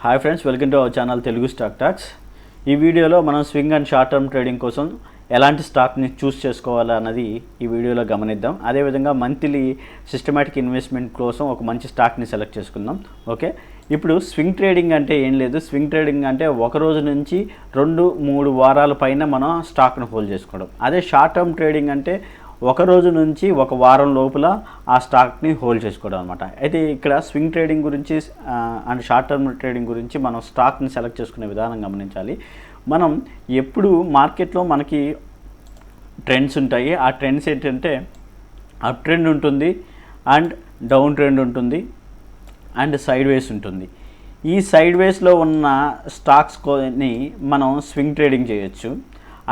Hi friends, welcome to our channel Telugu stock talks. ఈ వీడియోలో మనం swing and short term trading కోసం ఎలాంటి స్టాక్ని చూస్ చేసుకోవాలన్నది ఈ వీడియోలో గమనిద్దాం. అదేవిధంగా మంత్లీ సిస్టమాటిక్ ఇన్వెస్ట్మెంట్ కోసం ఒక మంచి స్టాక్ని సెలెక్ట్ చేసుకుందాం. ఓకే, ఇప్పుడు స్వింగ్ ట్రేడింగ్ అంటే ఏం లేదు. స్వింగ్ ట్రేడింగ్ అంటే ఒక రోజు నుంచి 2-3 వారాల పైన మనం స్టాక్ను హోల్డ్ చేసుకోవడం. అదే షార్ట్ టర్మ్ ట్రేడింగ్ అంటే ఒక రోజు నుంచి ఒక వారం లోపల ఆ స్టాక్ని హోల్డ్ చేసుకోవడం అనమాట. అయితే ఇక్కడ స్వింగ్ ట్రేడింగ్ గురించి అండ్ షార్ట్ టర్మ్ ట్రేడింగ్ గురించి మనం స్టాక్ని సెలెక్ట్ చేసుకునే విధానం గమనించాలి. మనం ఎప్పుడు మార్కెట్లో మనకి ట్రెండ్స్ ఉంటాయి. ఆ ట్రెండ్స్ ఏంటంటే అప్ ట్రెండ్ ఉంటుంది, అండ్ డౌన్ ట్రెండ్ ఉంటుంది, అండ్ సైడ్ వేస్ ఉంటుంది. ఈ సైడ్ వేస్లో ఉన్న స్టాక్స్ని మనం స్వింగ్ ట్రేడింగ్ చేయొచ్చు.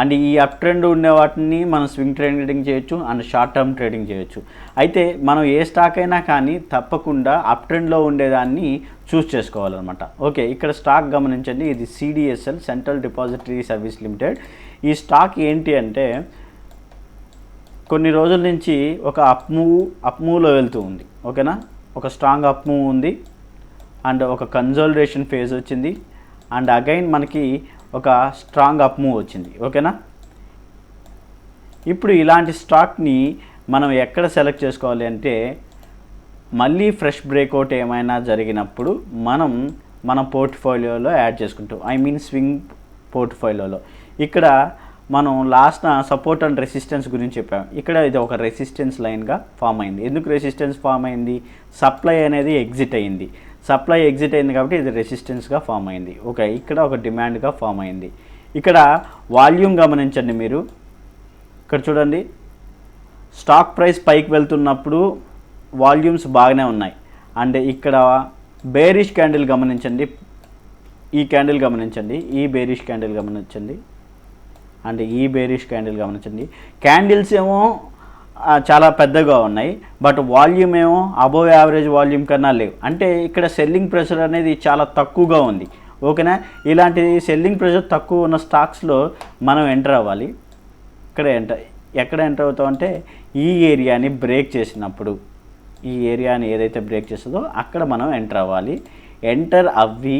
అండ్ ఈ అప్ ట్రెండ్ ఉండే వాటిని మనం స్వింగ్ ట్రేడింగ్ చేయొచ్చు, అండ్ షార్ట్ టర్మ్ ట్రేడింగ్ చేయొచ్చు. అయితే మనం ఏ స్టాక్ అయినా కానీ తప్పకుండా అప్ ట్రెండ్లో ఉండేదాన్ని చూస్ చేసుకోవాలన్నమాట. ఓకే, ఇక్కడ స్టాక్ గమనించండి. ఇది CDSL, central depository service limited. ఈ స్టాక్ ఏంటి అంటే కొన్ని రోజుల నుంచి ఒక అప్ మూవ్లో వెళ్తూ ఉంది. ఓకేనా, ఒక స్ట్రాంగ్ అప్ మూవ్ ఉంది, అండ్ ఒక కన్సాలిడేషన్ ఫేజ్ వచ్చింది, అండ్ అగైన్ మనకి ఒక స్ట్రాంగ్ అప్ మూవ్ వచ్చింది. ఓకేనా, ఇప్పుడు ఇలాంటి స్టాక్ని మనం ఎక్కడ సెలెక్ట్ చేసుకోవాలి అంటే మళ్ళీ ఫ్రెష్ బ్రేక్అవుట్ ఏమైనా జరిగినప్పుడు మనం మన పోర్ట్ఫోలియోలో యాడ్ చేసుకుంటాం. స్వింగ్ పోర్ట్ఫోలియోలో. ఇక్కడ మనం లాస్ట్ సపోర్ట్ అండ్ రెసిస్టెన్స్ గురించి చెప్పాం. ఇక్కడ ఇది ఒక రెసిస్టెన్స్ లైన్గా ఫామ్ అయింది. ఎందుకు రెసిస్టెన్స్ ఫామ్ అయింది? సప్లై అనేది ఎగ్జిట్ అయింది. సప్లై ఎగ్జిట్ అయింది కాబట్టి ఇది రెసిస్టెన్స్గా ఫామ్ అయింది. ఓకే, ఇక్కడ ఒక డిమాండ్గా ఫామ్ అయింది. ఇక్కడ వాల్యూమ్ గమనించండి మీరు. ఇక్కడ చూడండి, స్టాక్ ప్రైస్ పైకి వెళ్తున్నప్పుడు వాల్యూమ్స్ బాగానే ఉన్నాయి. అండ్ ఇక్కడ బేరిష్ క్యాండిల్ గమనించండి. ఈ క్యాండిల్ గమనించండి, ఈ బేరిష్ క్యాండిల్ గమనించండి, అండ్ ఈ బేరిష్ క్యాండిల్ గమనించండి. క్యాండిల్స్ ఏమో చాలా పెద్దగా ఉన్నాయి, బట్ వాల్యూమ్ ఏమో అబోవ్ యావరేజ్ వాల్యూమ్ కన్నా లేవు. అంటే ఇక్కడ సెల్లింగ్ ప్రెషర్ అనేది చాలా తక్కువగా ఉంది. ఓకేనా, ఇలాంటి సెల్లింగ్ ప్రెషర్ తక్కువ ఉన్న స్టాక్స్లో మనం ఎంటర్ అవ్వాలి. ఎక్కడ ఎంటర్ అవుతాం అంటే ఈ ఏరియాని బ్రేక్ చేసినప్పుడు, ఈ ఏరియాని ఏదైతే బ్రేక్ చేస్తుందో అక్కడ మనం ఎంటర్ అవ్వాలి. ఎంటర్ అవ్వి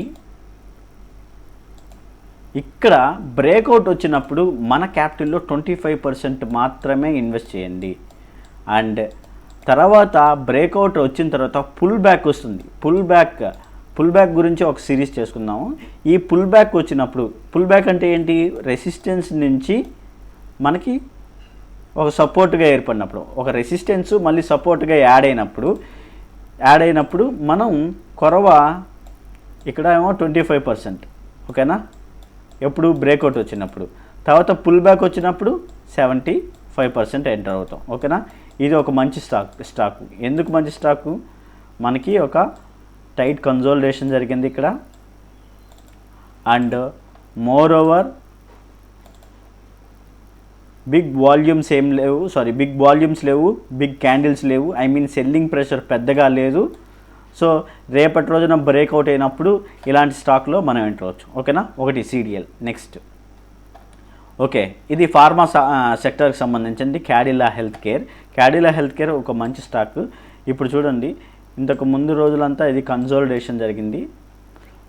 ఇక్కడ బ్రేక్అవుట్ వచ్చినప్పుడు మన క్యాపిటల్లో 25% మాత్రమే ఇన్వెస్ట్ చేయండి. అండ్ తర్వాత బ్రేక్అవుట్ వచ్చిన తర్వాత పుల్ బ్యాక్ వస్తుంది. పుల్ బ్యాక్ గురించి ఒక సిరీస్ చేసుకుందాము. ఈ పుల్ బ్యాక్ వచ్చినప్పుడు, పుల్ బ్యాక్ అంటే ఏంటి? రెసిస్టెన్స్ నుంచి మనకి ఒక సపోర్ట్గా ఏర్పడినప్పుడు, ఒక రెసిస్టెన్స్ మళ్ళీ సపోర్ట్గా యాడ్ అయినప్పుడు మనం కొరవ ఇక్కడ ఏమో 25%. ఓకేనా, ఎప్పుడు బ్రేక్అవుట్ వచ్చినప్పుడు. తర్వాత పుల్ బ్యాక్ వచ్చినప్పుడు 75% ఎంటర్ అవుతాం. ఓకేనా, ఇది ఒక మంచి స్టాక్. ఎందుకు మంచి స్టాకు? మనకి ఒక టైట్ కన్సాలిడేషన్ జరిగింది ఇక్కడ, and moreover big volumes లేవు, బిగ్ క్యాండిల్స్ లేవు. సెల్లింగ్ ప్రెషర్ పెద్దగా లేదు. సో రేపటి రోజున బ్రేక్అవుట్ అయినప్పుడు ఇలాంటి స్టాక్లో మనం ఎంటర్ అవ్వచ్చు. ఓకేనా, ఒకటి CDL. నెక్స్ట్, ఓకే, ఇది ఫార్మా సెక్టర్కి సంబంధించింది. క్యాడిలా హెల్త్ కేర్ ఒక మంచి స్టాక్. ఇప్పుడు చూడండి, ఇంతకు ముందు రోజులంతా ఇది కన్సాలిడేషన్ జరిగింది.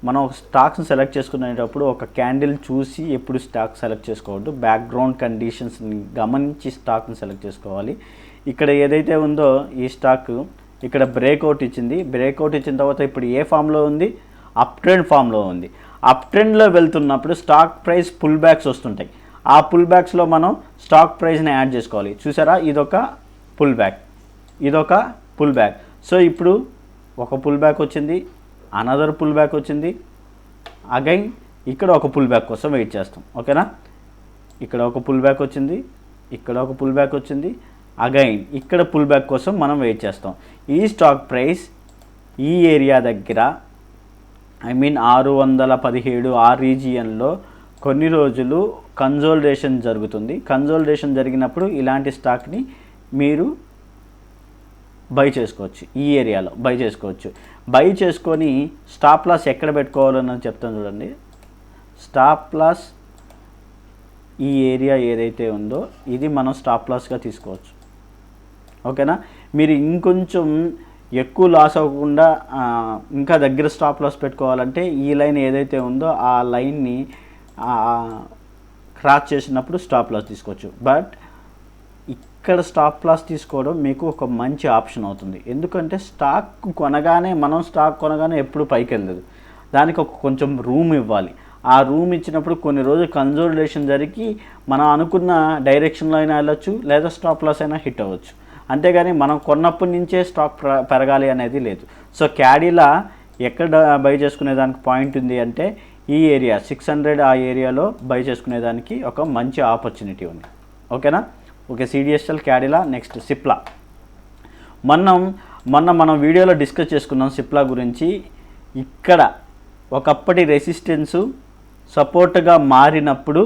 మనం ఒక స్టాక్స్ని సెలెక్ట్ చేసుకునేటప్పుడు ఒక క్యాండిల్ చూసి ఎప్పుడు స్టాక్ సెలెక్ట్ చేసుకోవద్దు. బ్యాక్గ్రౌండ్ కండిషన్స్ని గమనించి స్టాక్ని సెలెక్ట్ చేసుకోవాలి. ఇక్కడ ఏదైతే ఉందో ఈ స్టాక్ ఇక్కడ బ్రేక్అవుట్ ఇచ్చింది. బ్రేక్అవుట్ ఇచ్చిన తర్వాత ఇప్పుడు ఏ ఫామ్లో ఉంది? అప్ ట్రెండ్ ఫామ్లో ఉంది. అప్ ట్రెండ్లో వెళ్తున్నప్పుడు స్టాక్ ప్రైస్ పుల్ బ్యాక్స్ వస్తుంటాయి. ఆ పుల్ బ్యాక్స్లో మనం స్టాక్ ప్రైస్ని యాడ్ చేసుకోవాలి. చూసారా, ఇదొక పుల్ బ్యాక్. సో ఇప్పుడు ఒక పుల్ బ్యాక్ వచ్చింది, అనదర్ పుల్ బ్యాక్ వచ్చింది, అగైన్ ఇక్కడ ఒక పుల్ బ్యాక్ కోసం వెయిట్ చేస్తాం. ఓకేనా, ఇక్కడ ఒక పుల్ బ్యాక్ వచ్చింది, ఇక్కడ ఒక పుల్ బ్యాక్ వచ్చింది, అగైన్ ఇక్కడ పుల్ బ్యాక్ కోసం మనం వెయిట్ చేస్తాం. ఈ స్టాక్ ప్రైస్ ఈ ఏరియా దగ్గర 617 ఆ రీజియన్లో కొన్ని రోజులు కన్సాలిడేషన్ జరుగుతుంది. కన్సాలిడేషన్ జరిగినప్పుడు ఇలాంటి స్టాక్ని మీరు బై చేసుకోవచ్చు. ఈ ఏరియాలో బై చేసుకొని స్టాప్ లాస్ ఎక్కడ పెట్టుకోవాలని చెప్తాను చూడండి. స్టాప్ లాస్ ఈ ఏరియా ఏదైతే ఉందో ఇది మనం స్టాప్ లాస్గా తీసుకోవచ్చు. ఓకేనా, మీరు ఇంకొంచెం ఎక్కువ లాస్ అవ్వకుండా ఇంకా దగ్గర స్టాప్ లాస్ పెట్టుకోవాలంటే ఈ లైన్ ఏదైతే ఉందో ఆ లైన్ని క్రాస్ చేసినప్పుడు స్టాప్ లాస్ తీసుకోవచ్చు. బట్ ఇక్కడ స్టాప్ లాస్ తీసుకోవడం మీకు ఒక మంచి ఆప్షన్ అవుతుంది. ఎందుకంటే మనం స్టాక్ కొనగానే ఎప్పుడు పైకి వెళ్ళదు, దానికి ఒక కొంచెం రూమ్ ఇవ్వాలి. ఆ రూమ్ ఇచ్చినప్పుడు కొన్ని రోజులు కన్సోలిడేషన్ జరిగి మనం అనుకున్న డైరెక్షన్లో అయినా వెళ్ళొచ్చు, లేదా స్టాప్ లాస్ అయినా హిట్ అవ్వచ్చు. అంతేగాని మనం కొన్నప్పటి నుంచే స్టాక్ పెరగాలి అనేది లేదు. సో క్యాడీలా ఎక్కడ బై చేసుకునేదానికి పాయింట్ ఉంది అంటే ఈ ఏరియా 600 ఆ ఏరియాలో బై చేసుకునేదానికి ఒక మంచి ఆపర్చునిటీ ఉంది. ఓకేనా? Okay, CDSL, Cadila. Next Cipla. మనం వీడియోలో డిస్కస్ చేసుకున్నాం సిప్లా గురించి. ఇక్కడ ఒకప్పటి రెసిస్టెన్సు సపోర్ట్గా మారినప్పుడు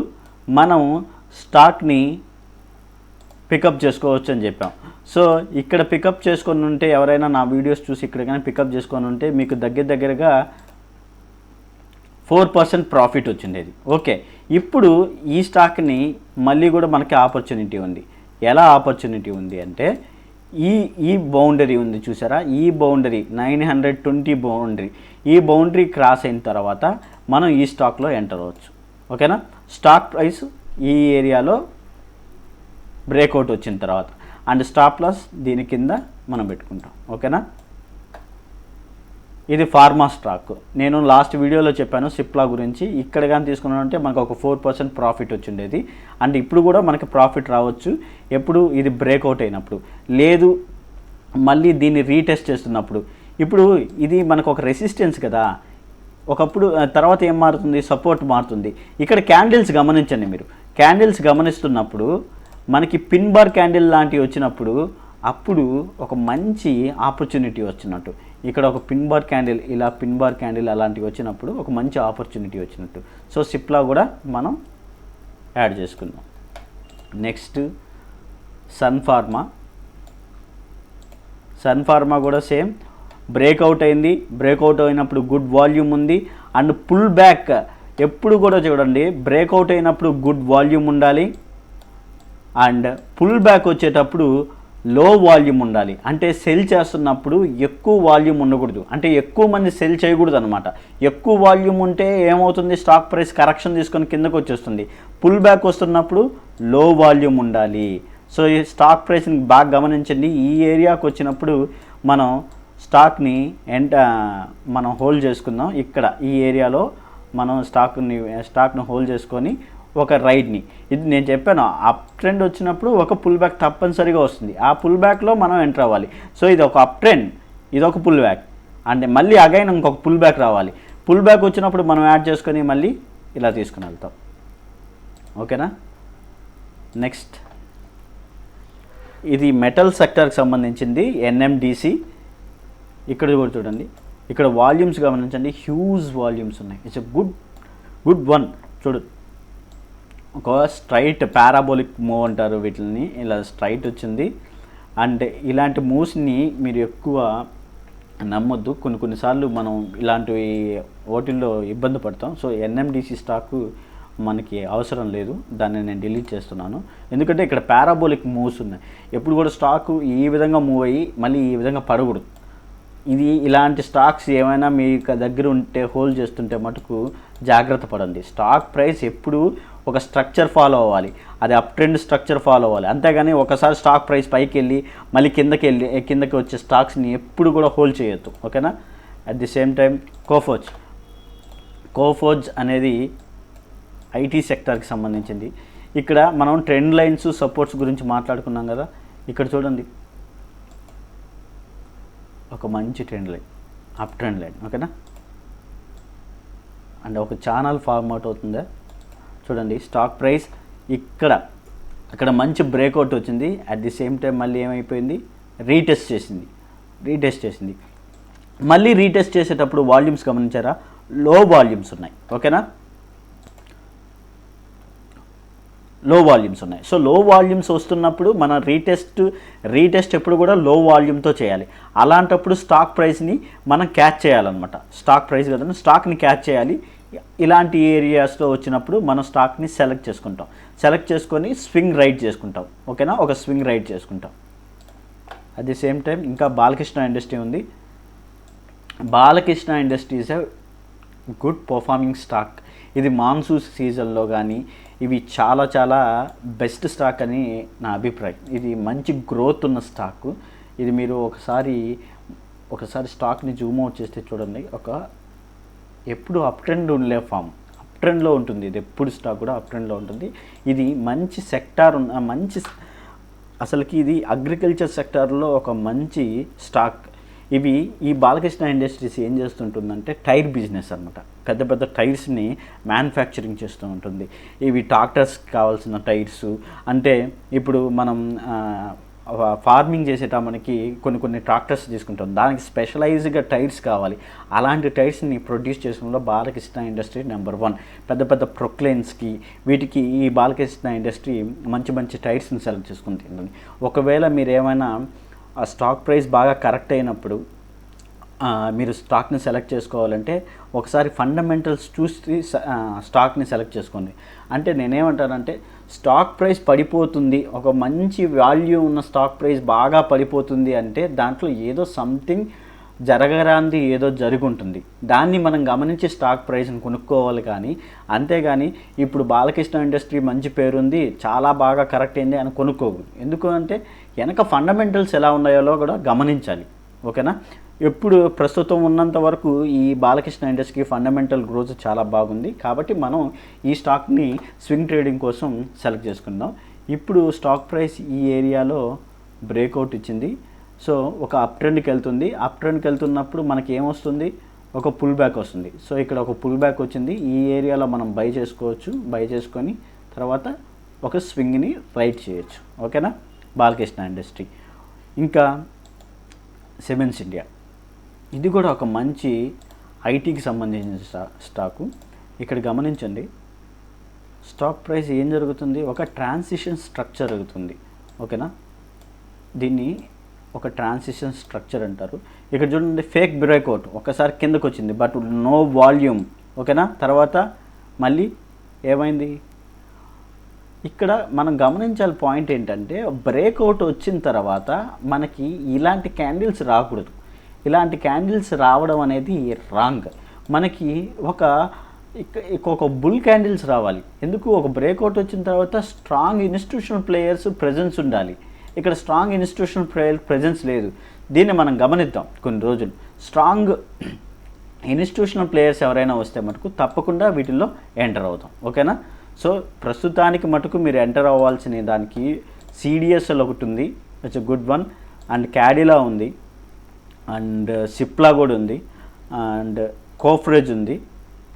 మనం స్టాక్ని పికప్ చేసుకోవచ్చు అని చెప్పాం. సో ఇక్కడ పికప్ చేసుకొని ఉంటే, ఎవరైనా నా వీడియోస్ చూసి ఇక్కడ కానీ పికప్ చేసుకొని ఉంటే మీకు దగ్గరగా 4% ప్రాఫిట్ వచ్చిండేది. ఓకే, ఇప్పుడు ఈ స్టాక్ని మళ్ళీ కూడా మనకి ఆపర్చునిటీ ఉంది. ఎలా ఆపర్చునిటీ ఉంది అంటే ఈ బౌండరీ ఉంది చూసారా, ఈ బౌండరీ 920 బౌండరీ, ఈ బౌండరీ క్రాస్ అయిన తర్వాత మనం ఈ స్టాక్లో ఎంటర్ అవ్వచ్చు. ఓకేనా? స్టాక్ ప్రైస్ ఈ ఏరియాలో బ్రేక్అవుట్ వచ్చిన తర్వాత అండ్ స్టాప్ లాస్ దీని కింద మనం పెట్టుకుంటాం. ఓకేనా? ఇది ఫార్మా స్టాక్. నేను లాస్ట్ వీడియోలో చెప్పాను సిప్లా గురించి. ఇక్కడ కానీ తీసుకున్నామంటే మనకు ఒక 4% ప్రాఫిట్ వచ్చిండేది. అండ్ ఇప్పుడు కూడా మనకి ప్రాఫిట్ రావచ్చు ఎప్పుడు ఇది బ్రేక్అవుట్ అయినప్పుడు, లేదు మళ్ళీ దీన్ని రీటెస్ట్ చేస్తున్నప్పుడు. ఇప్పుడు ఇది మనకు ఒక రెసిస్టెన్స్ కదా, ఒకప్పుడు తర్వాత ఏం మారుతుంది, సపోర్ట్ మారుతుంది. ఇక్కడ క్యాండిల్స్ గమనించండి మీరు. క్యాండిల్స్ గమనిస్తున్నప్పుడు మనకి పిన్ బార్ క్యాండిల్ లాంటివి వచ్చినప్పుడు అప్పుడు ఒక మంచి ఆపర్చునిటీ వచ్చినట్టు. ఇక్కడ ఒక పిన్ బార్ క్యాండిల్, ఇలా పిన్ బార్ క్యాండిల్ అలాంటివి వచ్చినప్పుడు ఒక మంచి ఆపర్చునిటీ వచ్చినట్టు. సో సిప్లా కూడా మనం యాడ్ చేసుకుందాం. నెక్స్ట్ సన్ ఫార్మా కూడా సేమ్ బ్రేక్అవుట్ అయింది. బ్రేక్అవుట్ అయినప్పుడు గుడ్ వాల్యూమ్ ఉంది అండ్ పుల్ బ్యాక్. ఎప్పుడు కూడా చూడండి, బ్రేక్అవుట్ అయినప్పుడు గుడ్ వాల్యూమ్ ఉండాలి అండ్ పుల్ బ్యాక్ వచ్చేటప్పుడు లో వాల్యూమ్ ఉండాలి. అంటే సెల్ చేస్తున్నప్పుడు ఎక్కువ వాల్యూమ్ ఉండకూడదు, అంటే ఎక్కువ మంది సెల్ చేయకూడదు అనమాట. ఎక్కువ వాల్యూమ్ ఉంటే ఏమవుతుంది, స్టాక్ ప్రైస్ కరెక్షన్ తీసుకొని కిందకు వచ్చేస్తుంది. పుల్ బ్యాక్ వస్తున్నప్పుడు లో వాల్యూమ్ ఉండాలి. సో ఈ స్టాక్ ప్రైస్ని బాగా గమనించండి. ఈ ఏరియాకి వచ్చినప్పుడు మనం స్టాక్ని మనం హోల్డ్ చేసుకుందాం. ఇక్కడ ఈ ఏరియాలో మనం స్టాక్ని హోల్డ్ చేసుకొని ఒక రైడ్ని, ఇది నేను చెప్పాను అప్ ట్రెండ్ వచ్చినప్పుడు ఒక పుల్ బ్యాక్ తప్పనిసరిగా వస్తుంది. ఆ పుల్ బ్యాక్లో మనం ఎంటర్ అవ్వాలి. సో ఇది ఒక అప్ ట్రెండ్, ఇది ఒక పుల్ బ్యాక్, అంటే మళ్ళీ అగైన్ ఇంకొక పుల్ బ్యాక్ రావాలి. పుల్ బ్యాక్ వచ్చినప్పుడు మనం యాడ్ చేసుకొని మళ్ళీ ఇలా తీసుకుని వెళ్తాం. ఓకేనా? నెక్స్ట్ ఇది మెటల్ సెక్టర్కి సంబంధించింది, ఎన్ఎండిసి. ఇక్కడ కూడా చూడండి, ఇక్కడ వాల్యూమ్స్ గమనించండి, హ్యూజ్ వాల్యూమ్స్ ఉన్నాయి. It's a good one. చూడు, ఒక స్ట్రైట్ పారాబోలిక్ మూవ్ అంటారు వీటిని, ఇలా స్ట్రైట్ వచ్చింది. అండ్ ఇలాంటి మూవ్స్ని మీరు ఎక్కువ నమ్మొద్దు. కొన్నిసార్లు మనం ఇలాంటివి వాటిల్లో ఇబ్బంది పడతాం. సో ఎన్ఎండిసి స్టాకు మనకి అవసరం లేదు, దాన్ని నేను డిలీట్ చేస్తున్నాను. ఎందుకంటే ఇక్కడ పారాబోలిక్ మూవ్స్ ఉన్నాయి. ఎప్పుడు కూడా స్టాకు ఈ విధంగా మూవ్ అయ్యి మళ్ళీ ఈ విధంగా పడకూడదు. ఇలాంటి స్టాక్స్ ఏమైనా మీ దగ్గర ఉంటే హోల్డ్ చేస్తుంటే మటుకు జాగ్రత్త పడండి. స్టాక్ ప్రైస్ ఎప్పుడు ఒక స్ట్రక్చర్ ఫాలో అవ్వాలి, అది అప్ ట్రెండ్ స్ట్రక్చర్ ఫాలో అవ్వాలి. అంతేగాని ఒకసారి స్టాక్ ప్రైస్ పైకి వెళ్ళి మళ్ళీ కిందకి వచ్చే స్టాక్స్ని ఎప్పుడు కూడా హోల్డ్ చేయొద్దు. ఓకేనా? అట్ ది సేమ్ టైం కోఫోజ్ అనేది ఐటీ సెక్టర్కి సంబంధించింది. ఇక్కడ మనం ట్రెండ్ లైన్స్, సపోర్ట్స్ గురించి మాట్లాడుకున్నాం కదా. ఇక్కడ చూడండి, ఒక మంచి trend line, up trend line. ఓకేనా? అండ్ ఒక ఛానల్ ఫార్మాట్ అవుతుందా చూడండి. స్టాక్ ప్రైస్ ఇక్కడ మంచి బ్రేక్అవుట్ వచ్చింది. అట్ ది సేమ్ టైం మళ్ళీ ఏమైపోయింది, రీటెస్ట్ చేసింది. మళ్ళీ రీటెస్ట్ చేసేటప్పుడు వాల్యూమ్స్ గమనించారా, లో వాల్యూమ్స్ ఉన్నాయి. ఓకేనా? లో వాల్యూమ్స్ ఉన్నాయి. సో లో వాల్యూమ్స్ వస్తున్నప్పుడు మన రీటెస్ట్ ఎప్పుడు కూడా లో వాల్యూమ్తో చేయాలి. అలాంటప్పుడు స్టాక్ ప్రైస్ని మనం క్యాచ్ చేయాలన్నమాట. స్టాక్ ప్రైస్ కదండి, స్టాక్ని క్యాచ్ చేయాలి. ఇలాంటి ఏరియాస్లో వచ్చినప్పుడు మనం స్టాక్ని సెలెక్ట్ చేసుకొని స్వింగ్ రైడ్ చేసుకుంటాం. ఓకేనా? ఒక స్వింగ్ రైడ్ చేసుకుంటాం. అట్ ది సేమ్ టైం ఇంకా బాలకృష్ణ ఇండస్ట్రీ ఉంది. Balakrishna industry is a good performing stock. ఇది మాన్సూన్ సీజన్లో కానీ ఇవి చాలా చాలా బెస్ట్ స్టాక్ అని నా అభిప్రాయం. ఇది మంచి గ్రోత్ ఉన్న స్టాకు. ఇది మీరు ఒకసారి స్టాక్ని జూమ్ అవుట్ చేస్తే చూడండి, ఎప్పుడు అప్ ట్రెండ్ ఉండే అప్ ట్రెండ్లో ఉంటుంది. ఇది ఎప్పుడు స్టాక్ కూడా అప్ ట్రెండ్లో ఉంటుంది. ఇది మంచి సెక్టార్ అసలుకి ఇది అగ్రికల్చర్ సెక్టార్లో ఒక మంచి స్టాక్. ఈ బాలకృష్ణ ఇండస్ట్రీస్ ఏం చేస్తుంటుందంటే టైర్ బిజినెస్ అనమాట. పెద్ద పెద్ద టైర్స్ని మ్యానుఫ్యాక్చరింగ్ చేస్తూ ఉంటుంది. ఇవి ట్రాక్టర్స్కి కావాల్సిన టైర్స్, అంటే ఇప్పుడు మనం ఫార్మింగ్ చేసేటప్పటికి కొన్ని ట్రాక్టర్స్ తీసుకుంటాం, దానికి స్పెషలైజ్డ్గా టైర్స్ కావాలి. అలాంటి టైర్స్ని ప్రొడ్యూస్ చేయడంలో బాలకృష్ణ ఇండస్ట్రీ నెంబర్ 1. పెద్ద పెద్ద ప్రొక్లైన్స్కి వీటికి ఈ బాలకృష్ణ ఇండస్ట్రీ మంచి మంచి టైర్స్ని సెలెక్ట్ చేసుకుంటుంది. ఒకవేళ మీరు ఏమైనా ఆ స్టాక్ ప్రైస్ బాగా కరెక్ట్ అయినప్పుడు మీరు స్టాక్ని సెలెక్ట్ చేసుకోవాలంటే ఒకసారి ఫండమెంటల్స్ చూసి స్టాక్ని సెలెక్ట్ చేసుకోండి. అంటే నేనేమంటానంటే స్టాక్ ప్రైస్ పడిపోతుంది, ఒక మంచి వాల్యూ ఉన్న స్టాక్ ప్రైస్ బాగా పడిపోతుంది అంటే దాంట్లో ఏదో సంథింగ్ జరగరాంది ఏదో జరుగుంటుంది. దాన్ని మనం గమనించి స్టాక్ ప్రైస్ని కొనుక్కోవాలి. కానీ అంతేగాని ఇప్పుడు బాలకృష్ణ ఇండస్ట్రీ మంచి పేరుంది, చాలా బాగా కరెక్ట్ అయింది అని కొనుక్కోదు. ఎందుకు అంటే వెనక ఫండమెంటల్స్ ఎలా ఉన్నాయో కూడా గమనించాలి. ఓకేనా? ఎప్పుడు ప్రస్తుతం ఉన్నంత వరకు ఈ బాలకృష్ణ ఇండస్ట్రీ ఫండమెంటల్ గ్రోత్ చాలా బాగుంది. కాబట్టి మనం ఈ స్టాక్ని స్వింగ్ ట్రేడింగ్ కోసం సెలెక్ట్ చేసుకుందాం. ఇప్పుడు స్టాక్ ప్రైస్ ఈ ఏరియాలో బ్రేక్అవుట్ ఇచ్చింది. సో ఒక అప్ ట్రెండ్కి వెళ్తుంది. అప్ ట్రెండ్కి వెళ్తున్నప్పుడు మనకి ఏమొస్తుంది, ఒక పుల్ బ్యాక్ వస్తుంది. సో ఇక్కడ ఒక పుల్ బ్యాక్ వచ్చింది. ఈ ఏరియాలో మనం బై చేసుకోవచ్చు. బై చేసుకొని తర్వాత ఒక స్వింగ్ని రైట్ చేయొచ్చు. ఓకేనా? బాలకృష్ణ ఇండస్ట్రీ. ఇంకా సిమెన్స్ ఇండియా, ఇది కూడా ఒక మంచి ఐటీకి సంబంధించిన స్టాకు. ఇక్కడ గమనించండి, స్టాక్ ప్రైస్ ఏం జరుగుతుంది, ఒక ట్రాన్సిషన్ స్ట్రక్చర్ జరుగుతుంది. ఓకేనా? దీన్ని ఒక ట్రాన్సిషన్ స్ట్రక్చర్ అంటారు. ఇక్కడ చూడండి, ఫేక్ బ్రేక్అవుట్ ఒకసారి కిందకు వచ్చింది, బట్ నో వాల్యూమ్. ఓకేనా? తర్వాత మళ్ళీ ఏమైంది, ఇక్కడ మనం గమనించాలి పాయింట్ ఏంటంటే బ్రేక్అవుట్ వచ్చిన తర్వాత మనకి ఇలాంటి క్యాండిల్స్ రాకూడదు. ఇలాంటి క్యాండిల్స్ రావడం అనేది రాంగ్. మనకి ఒక బుల్ క్యాండిల్స్ రావాలి. ఎందుకు, ఒక బ్రేక్అవుట్ వచ్చిన తర్వాత స్ట్రాంగ్ ఇన్స్టిట్యూషనల్ ప్లేయర్స్ ప్రెజెన్స్ ఉండాలి. ఇక్కడ స్ట్రాంగ్ ఇన్స్టిట్యూషనల్ ప్లేయర్ ప్రెజెన్స్ లేదు. దీన్ని మనం గమనిద్దాం కొన్ని రోజులు. స్ట్రాంగ్ ఇన్స్టిట్యూషనల్ ప్లేయర్స్ ఎవరైనా వస్తే మటుకు తప్పకుండా వీటిల్లో ఎంటర్ అవుతాం. ఓకేనా? సో ప్రస్తుతానికి మటుకు మీరు ఎంటర్ అవ్వాల్సిన దానికి సిడిఎస్ఎల్ ఒకటి ఉంది, it's a good one. And Cadila ఉంది, అండ్ సిప్లా కూడా ఉంది, అండ్ కోఫ్రేజ్ ఉంది.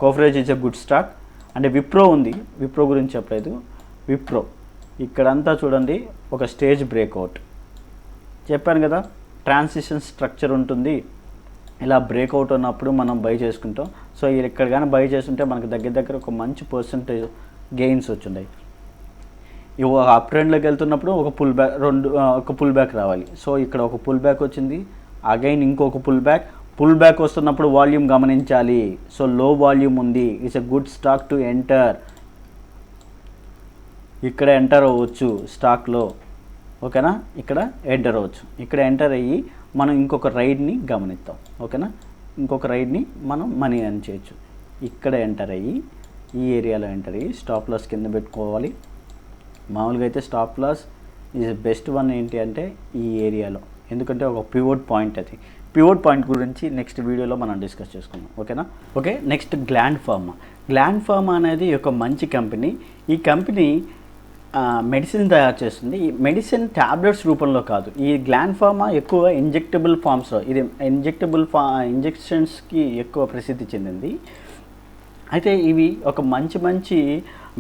Coforge is a good stock. And Wipro ఉంది. విప్రో గురించి చెప్పలేదు. విప్రో ఇక్కడంతా చూడండి, ఒక స్టేజ్ బ్రేక్అవుట్ చెప్పాను కదా, ట్రాన్సిషన్ స్ట్రక్చర్ ఉంటుంది. ఇలా బ్రేక్అవుట్ ఉన్నప్పుడు మనం బై చేసుకుంటాం. సో ఇక్కడ కానీ బై చేస్తుంటే మనకు దగ్గర ఒక మంచి పర్సంటేజ్ గెయిన్స్ వచ్చింటాయి. ఇవి అప్ ట్రెండ్లోకి వెళ్తున్నప్పుడు ఒక పుల్ బ్యాక్ రావాలి. సో ఇక్కడ ఒక పుల్ బ్యాక్ వచ్చింది, అగైన్ ఇంకొక పుల్ బ్యాక్ వస్తున్నప్పుడు వాల్యూమ్ గమనించాలి. సో లో వాల్యూమ్ ఉంది, it's a good stock to enter. ఇక్కడ ఎంటర్ అవ్వచ్చు స్టాక్లో. ఓకేనా? ఇక్కడ ఎంటర్ అవ్వచ్చు. ఇక్కడ ఎంటర్ అయ్యి మనం ఇంకొక రైడ్ని గమనిస్తాం. ఓకేనా? ఇంకొక రైడ్ని మనం మనీ ఎర్న్ చేయొచ్చు. ఇక్కడ ఎంటర్ అయ్యి ఈ ఏరియాలో ఎంటర్ అయ్యి స్టాప్ లాస్ కింద పెట్టుకోవాలి. మామూలుగా అయితే stop loss is best one ఏంటి అంటే ఈ ఏరియాలో, ఎందుకంటే ఒక పివోట్ పాయింట్. అది పివోట్ పాయింట్ గురించి నెక్స్ట్ వీడియోలో మనం డిస్కస్ చేసుకుందాం. ఓకేనా? ఓకే, నెక్స్ట్ గ్లాండ్ ఫార్మా అనేది ఒక మంచి కంపెనీ. ఈ కంపెనీ మెడిసిన్ తయారు చేస్తుంది. ఈ మెడిసిన్ ట్యాబ్లెట్స్ రూపంలో కాదు. ఈ గ్లాండ్ ఫార్మా ఎక్కువ ఇంజెక్టబుల్ ఫామ్స్లో, ఇది ఇంజెక్షన్స్కి ఎక్కువ ప్రసిద్ధి చెందింది. అయితే ఇవి ఒక మంచి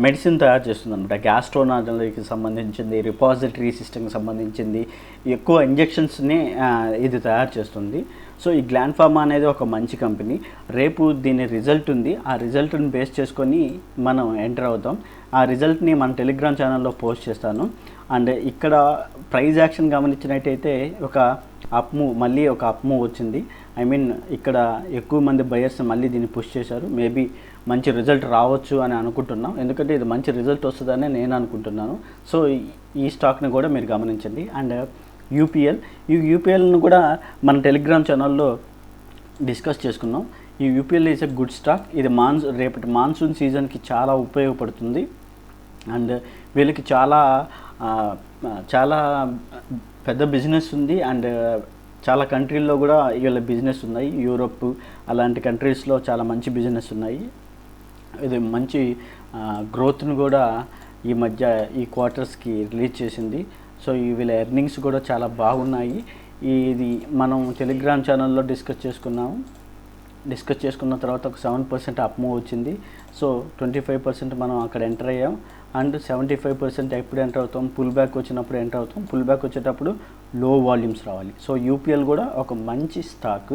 మెడిసిన్ తయారు చేస్తుంది అనమాట. గ్యాస్ట్రోనాలజీకి సంబంధించింది, రిపాజిటరీ సిస్టమ్కి సంబంధించింది, ఎక్కువ ఇంజెక్షన్స్ని ఇది తయారు చేస్తుంది. సో ఈ గ్లాండ్ ఫార్మా అనేది ఒక మంచి కంపెనీ. రేపు దీని రిజల్ట్ ఉంది. ఆ రిజల్ట్ని బేస్ చేసుకొని మనం ఎంటర్ అవుతాం. ఆ రిజల్ట్ని మన టెలిగ్రామ్ ఛానల్లో పోస్ట్ చేస్తాను. అండ్ ఇక్కడ ప్రైజ్ యాక్షన్ గమనించినట్టయితే మళ్ళీ ఒక అప్ మూవ్ వచ్చింది. ఐ మీన్ ఇక్కడ ఎక్కువ మంది బయర్స్ మళ్ళీ దీన్ని పుష్ చేశారు. మేబీ మంచి రిజల్ట్ రావచ్చు అని అనుకుంటున్నాం, ఎందుకంటే ఇది మంచి రిజల్ట్ వస్తుందని నేను అనుకుంటున్నాను. సో ఈ స్టాక్ని కూడా మీరు గమనించండి. And UPL. ఈ యూపీఎల్ను కూడా మన టెలిగ్రామ్ ఛానల్లో డిస్కస్ చేసుకున్నాం. ఈ UPL is a good stock. ఇది రేపటి మాన్సూన్ సీజన్కి చాలా ఉపయోగపడుతుంది. అండ్ వీళ్ళకి చాలా పెద్ద బిజినెస్ ఉంది. అండ్ చాలా కంట్రీల్లో కూడా వీళ్ళ బిజినెస్ ఉన్నాయి. యూరోప్ అలాంటి కంట్రీస్లో చాలా మంచి బిజినెస్ ఉన్నాయి. ఇది మంచి గ్రోత్ను కూడా ఈ మధ్య ఈ క్వార్టర్స్కి రిలీజ్ చేసింది. సో వీళ్ళ ఎర్నింగ్స్ కూడా చాలా బాగున్నాయి. ఇది మనం టెలిగ్రామ్ ఛానల్లో డిస్కస్ చేసుకున్న తర్వాత ఒక 7% అప్ మూవ్ వచ్చింది. సో 25% మనం అక్కడ ఎంటర్ అయ్యాం. అండ్ 75% ఎప్పుడు ఎంటర్ అవుతాం? పుల్ బ్యాక్ వచ్చినప్పుడు ఎంటర్ అవుతాం. పుల్ బ్యాక్ వచ్చేటప్పుడు లో వాల్యూమ్స్ రావాలి. సో యూపీఎల్ కూడా ఒక మంచి stock.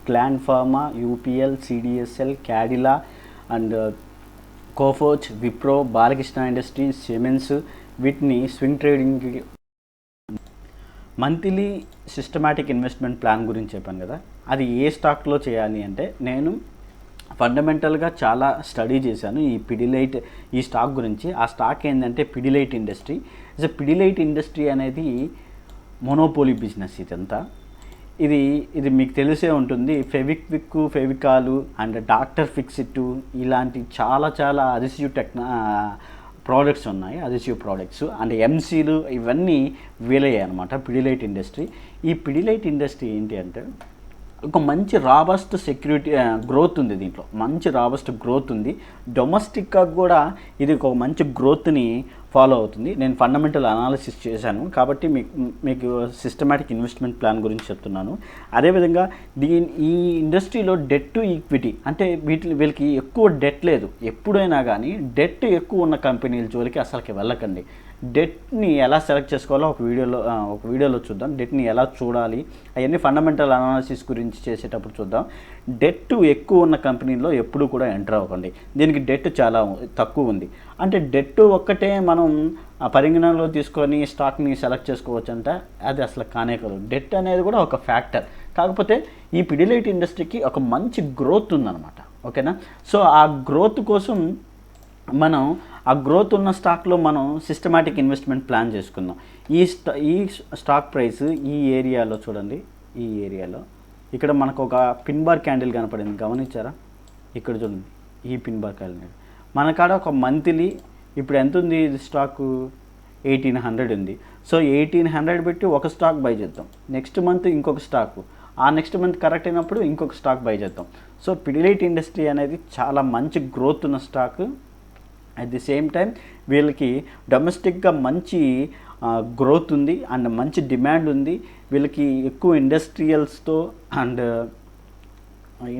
Gland Pharma, UPL, CDSL, Cadila and Coforge, Wipro, Balakrishna Industries, Siemens వీటిని స్వింగ్ ట్రేడింగ్కి మంత్లీ సిస్టమాటిక్ ఇన్వెస్ట్మెంట్ ప్లాన్ గురించి చెప్పాను కదా. అది ఏ స్టాక్లో చేయాలి అంటే నేను ఫండమెంటల్గా చాలా స్టడీ చేశాను ఈ స్టాక్ గురించి. ఆ స్టాక్ ఏంటంటే పిడిలైట్ ఇండస్ట్రీ. పిడిలైట్ ఇండస్ట్రీ అనేది మొనోపోలీ బిజినెస్. ఇదంతా ఇది మీకు తెలిసే ఉంటుంది. ఫెవిక్విక్, ఫెవికాలు అండ్ డాక్టర్ ఫిక్సిట్ ఇలాంటి చాలా అదిసివ్ ప్రోడక్ట్స్ ఉన్నాయి. అదిసివ్ ప్రోడక్ట్స్ అండ్ ఎంసీలు ఇవన్నీ వీలయ్యాయి అనమాట పిడిలైట్ ఇండస్ట్రీ. ఈ పిడిలైట్ ఇండస్ట్రీ ఏంటి అంటే ఒక మంచి రాబస్ట్ గ్రోత్ ఉంది. దీంట్లో మంచి రాబస్ట్ గ్రోత్ ఉంది. డొమెస్టిక్గా కూడా ఇది ఒక మంచి గ్రోత్ని ఫాలో అవుతుంది. నేను ఫండమెంటల్ అనాలిసిస్ చేశాను కాబట్టి మీకు సిస్టమాటిక్ ఇన్వెస్ట్మెంట్ ప్లాన్ గురించి చెప్తున్నాను. అదేవిధంగా ఈ ఇండస్ట్రీలో డెట్ టు ఈక్విటీ అంటే వీళ్ళకి ఎక్కువ డెట్ లేదు. ఎప్పుడైనా కానీ డెట్ ఎక్కువ ఉన్న కంపెనీల జోలికి అసలుకి వెళ్ళకండి. డెట్ని ఎలా సెలెక్ట్ చేసుకోవాలో ఒక వీడియోలో చూద్దాం. డెట్ని ఎలా చూడాలి అవన్నీ ఫండమెంటల్ అనాలిసిస్ గురించి చేసేటప్పుడు చూద్దాం. డెట్ ఎక్కువ ఉన్న కంపెనీలో ఎప్పుడు కూడా ఎంటర్ అవ్వకండి. దీనికి డెట్ చాలా తక్కువ ఉంది. అంటే డెట్ ఒక్కటే మనం పరిగణనలో తీసుకొని స్టాక్ని సెలెక్ట్ చేసుకోవచ్చు అంటే అది అసలు కానే కాదు. డెట్ అనేది కూడా ఒక ఫ్యాక్టర్. కాకపోతే ఈ పిడిలైట్ ఇండస్ట్రీకి ఒక మంచి గ్రోత్ ఉందన్నమాట. ఓకేనా. సో ఆ గ్రోత్ కోసం మనం ఆ గ్రోత్ ఉన్న స్టాక్లో మనం సిస్టమాటిక్ ఇన్వెస్ట్మెంట్ ప్లాన్ చేసుకుందాం. ఈ స్టాక్ ప్రైస్ ఈ ఏరియాలో చూడండి. ఈ ఏరియాలో ఇక్కడ మనకు ఒక పిన్ బార్ క్యాండిల్ కనపడింది, గమనించారా? ఇక్కడ చూడండి, ఈ పిన్ బార్ క్యాండిల్ మన కాడ ఒక మంత్లీ ఇప్పుడు ఎంత ఉంది? ఇది స్టాకు 1800 ఉంది. సో 1800 పెట్టి ఒక స్టాక్ బై చేద్దాం. నెక్స్ట్ మంత్ ఇంకొక స్టాకు, ఆ నెక్స్ట్ మంత్ కరెక్ట్ అయినప్పుడు ఇంకొక స్టాక్ బై చేద్దాం. సో పిడిలైట్ ఇండస్ట్రీ అనేది చాలా మంచి గ్రోత్ ఉన్న stock. At the same time వీళ్ళకి డొమెస్టిక్గా మంచి గ్రోత్ ఉంది అండ్ మంచి డిమాండ్ ఉంది. వీళ్ళకి ఎక్కువ ఇండస్ట్రియల్స్తో అండ్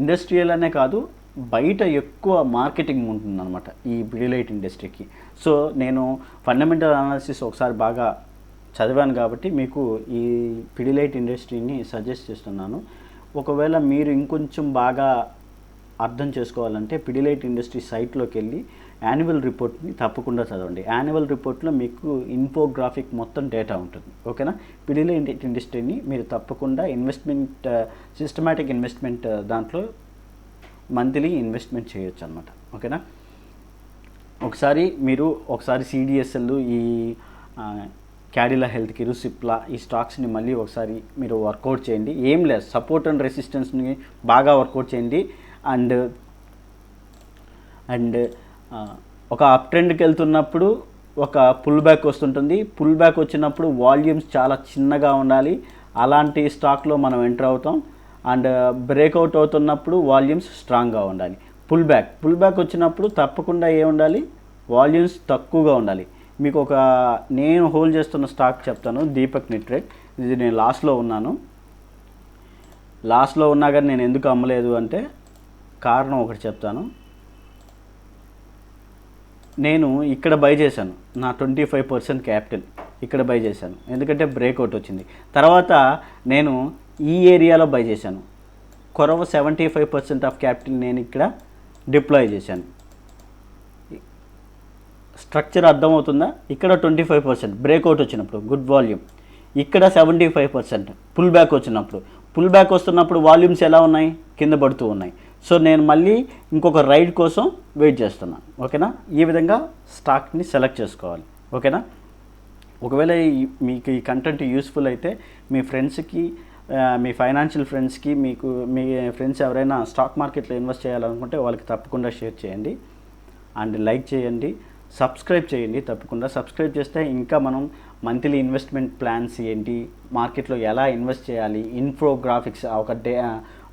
ఇండస్ట్రియల్ అనే కాదు బయట ఎక్కువ మార్కెటింగ్ ఉంటుందన్నమాట ఈ పిడిలైట్ ఇండస్ట్రీకి. సో నేను ఫండమెంటల్ అనాలిసిస్ ఒకసారి బాగా చదివాను కాబట్టి మీకు ఈ పిడిలైట్ ఇండస్ట్రీని సజెస్ట్ చేస్తున్నాను. ఒకవేళ మీరు ఇంకొంచెం బాగా అర్థం చేసుకోవాలంటే పిడిలైట్ ఇండస్ట్రీ సైట్లోకి వెళ్ళి యాన్యువల్ రిపోర్ట్ని తప్పకుండా చదవండి. యాన్యువల్ రిపోర్ట్లో మీకు ఇన్ఫోగ్రాఫిక్ మొత్తం డేటా ఉంటుంది. ఓకేనా. పిడిలైట్ ఇండస్ట్రీని మీరు తప్పకుండా సిస్టమాటిక్ ఇన్వెస్ట్మెంట్ దాంట్లో మంత్లీ ఇన్వెస్ట్మెంట్ చేయొచ్చు అనమాట. ఓకేనా. ఒకసారి సిడిఎస్ఎల్, ఈ క్యాడిలా హెల్త్ కేర్, సిప్లా ఈ స్టాక్స్ని మళ్ళీ ఒకసారి మీరు వర్కౌట్ చేయండి. ఏం లేదు, సపోర్ట్ అండ్ రెసిస్టెన్స్ని బాగా వర్కౌట్ చేయండి. అండ్ ఒక అప్ ట్రెండ్కి వెళ్తున్నప్పుడు ఒక పుల్ బ్యాక్ వస్తుంటుంది. పుల్ బ్యాక్ వచ్చినప్పుడు వాల్యూమ్స్ చాలా చిన్నగా ఉండాలి. అలాంటి స్టాక్లో మనం ఎంటర్ అవుతాం. అండ్ బ్రేక్అవుట్ అవుతున్నప్పుడు వాల్యూమ్స్ స్ట్రాంగ్గా ఉండాలి. పుల్ బ్యాక్ వచ్చినప్పుడు తప్పకుండా ఏముండాలి? వాల్యూమ్స్ తక్కువగా ఉండాలి. మీకు నేను హోల్డ్ చేస్తున్న స్టాక్ చెప్తాను, దీపక్ నిట్రేట్. ఇది నేను లాస్ట్లో ఉన్నా కానీ నేను ఎందుకు అమ్మలేదు అంటే కారణం ఒకటి చెప్తాను. నేను ఇక్కడ బై చేశాను, నా 25% క్యాపిటల్ ఇక్కడ బై చేశాను, ఎందుకంటే బ్రేక్అవుట్ వచ్చింది. తర్వాత నేను ఈ ఏరియాలో బై చేశాను, కొరవ 75% ఆఫ్ క్యాపిటల్ నేను ఇక్కడ డిప్లాయ్ చేశాను. స్ట్రక్చర్ అర్థమవుతుందా? ఇక్కడ 25% బ్రేక్అవుట్ వచ్చినప్పుడు గుడ్ వాల్యూమ్, ఇక్కడ 75% పుల్ బ్యాక్ వచ్చినప్పుడు. పుల్ బ్యాక్ వస్తున్నప్పుడు వాల్యూమ్స్ ఎలా ఉన్నాయి? కింద పడుతూ ఉన్నాయి. సో నేను మళ్ళీ ఇంకొక రైడ్ కోసం వెయిట్ చేస్తున్నాను. ఓకేనా. ఈ విధంగా స్టాక్ని సెలెక్ట్ చేసుకోవాలి. ఓకేనా. ఒకవేళ మీకు ఈ కంటెంట్ యూస్ఫుల్ అయితే మీ ఫ్రెండ్స్కి, మీ ఫైనాన్షియల్ ఫ్రెండ్స్కి, మీ ఫ్రెండ్స్ ఎవరైనా స్టాక్ మార్కెట్లో ఇన్వెస్ట్ చేయాలనుకుంటే వాళ్ళకి తప్పకుండా షేర్ చేయండి అండ్ లైక్ చేయండి, సబ్స్క్రైబ్ చేయండి. తప్పకుండా సబ్స్క్రైబ్ చేస్తే ఇంకా మనం మంత్లీ ఇన్వెస్ట్మెంట్ ప్లాన్స్ ఏంటి, మార్కెట్లో ఎలా ఇన్వెస్ట్ చేయాలి, ఇన్ఫోగ్రాఫిక్స్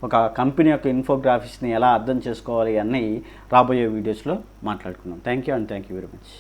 ఒక కంపెనీ యొక్క ఇన్ఫోగ్రాఫిక్స్ని ఎలా అర్థం చేసుకోవాలి అన్నీ రాబోయే వీడియోస్లో మాట్లాడుకుందాం. Thank you and thank you very much.